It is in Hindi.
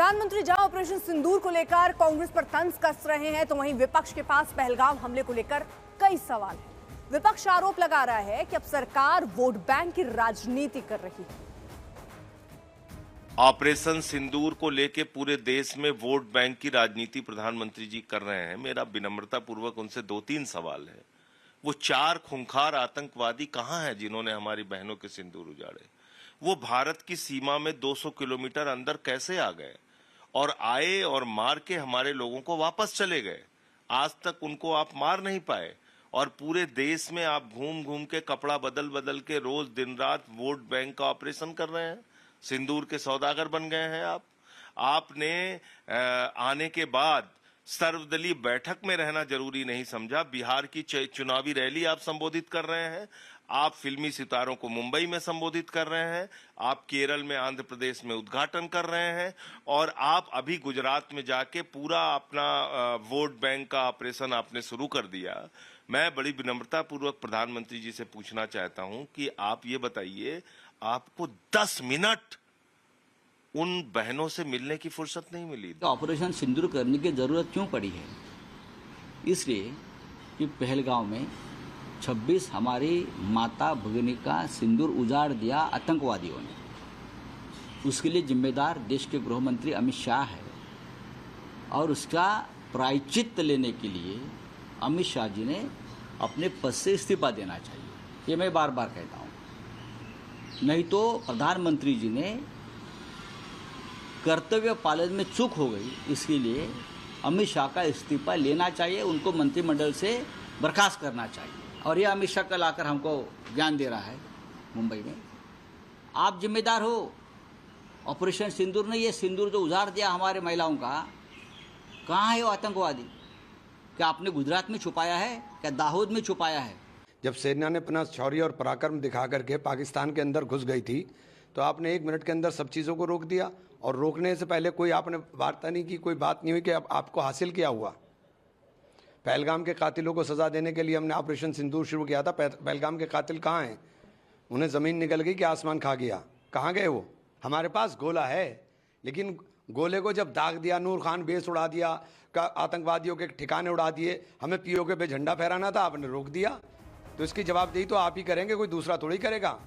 प्रधानमंत्री जहां ऑपरेशन सिंदूर को लेकर कांग्रेस पर तंज कस रहे हैं, तो वहीं विपक्ष के पास पहलगाम हमले को लेकर कई सवाल हैं। विपक्ष आरोप लगा रहा है कि अब सरकार वोट बैंक की राजनीति कर रही है। ऑपरेशन सिंदूर को लेकर पूरे देश में वोट बैंक की राजनीति प्रधानमंत्री जी कर रहे हैं। मेरा विनम्रता पूर्वक उनसे 2-3 सवाल है। वो 4 खूंखार आतंकवादी कहां हैं जिन्होंने हमारी बहनों के सिंदूर उजाड़े? वो भारत की सीमा में 200 किलोमीटर अंदर कैसे आ गए और आए और मार के हमारे लोगों को वापस चले गए? आज तक उनको आप मार नहीं पाए और पूरे देश में आप घूम घूम के कपड़ा बदल बदल के रोज दिन रात वोट बैंक का ऑपरेशन कर रहे हैं। सिंदूर के सौदागर बन गए हैं आप। आपने आने के बाद सर्वदलीय बैठक में रहना जरूरी नहीं समझा। बिहार की चुनावी रैली आप संबोधित कर रहे हैं। आप फिल्मी सितारों को मुंबई में संबोधित कर रहे हैं। आप केरल में, आंध्र प्रदेश में उद्घाटन कर रहे हैं और आप अभी गुजरात में जाके पूरा अपना वोट बैंक का ऑपरेशन आपने शुरू कर दिया। मैं बड़ी विनम्रता पूर्वक प्रधानमंत्री जी से पूछना चाहता हूं कि आप ये बताइए, आपको 10 मिनट उन बहनों से मिलने की फुर्सत नहीं मिली? तो ऑपरेशन सिंदूर करने की जरूरत क्यों पड़ी है? इसलिए कि पहलगांव में 26 हमारी माता भगिनी का सिंदूर उजाड़ दिया आतंकवादियों ने। उसके लिए जिम्मेदार देश के गृह मंत्री अमित शाह है और उसका प्रायश्चित लेने के लिए अमित शाह जी ने अपने पद से इस्तीफा देना चाहिए। ये मैं बार बार कहता हूँ। नहीं तो प्रधानमंत्री जी ने कर्तव्य पालन में चूक हो गई, इसके लिए अमित शाह का इस्तीफा लेना चाहिए, उनको मंत्रिमंडल से बर्खास्त करना चाहिए। और ये अमित शाह कल आकर हमको ज्ञान दे रहा है मुंबई में। आप जिम्मेदार हो। ऑपरेशन सिंदूर ने ये सिंदूर जो उजाड़ दिया हमारे महिलाओं का, कहाँ है वो आतंकवादी? क्या आपने गुजरात में छुपाया है? क्या दाहोद में छुपाया है? जब सेना ने अपना शौर्य और पराक्रम दिखा करके पाकिस्तान के अंदर घुस गई थी, तो आपने 1 मिनट के अंदर सब चीज़ों को रोक दिया। और रोकने से पहले कोई आपने वार्ता नहीं की, कोई बात नहीं हुई कि आपको हासिल क्या हुआ। पहलगाम के कातिलों को सज़ा देने के लिए हमने ऑपरेशन सिंदूर शुरू किया था। पहलगाम के कातिल कहाँ हैं? उन्हें ज़मीन निकल गई कि आसमान खा गया? कहाँ गए वो? हमारे पास गोला है, लेकिन गोले को जब दाग दिया, नूर खान बेस उड़ा दिया, का आतंकवादियों के ठिकाने उड़ा दिए, हमें पीओके पे झंडा फहराना था, आपने रोक दिया। तो इसकी जवाबदेही तो आप ही करेंगे, कोई दूसरा थोड़ी करेगा।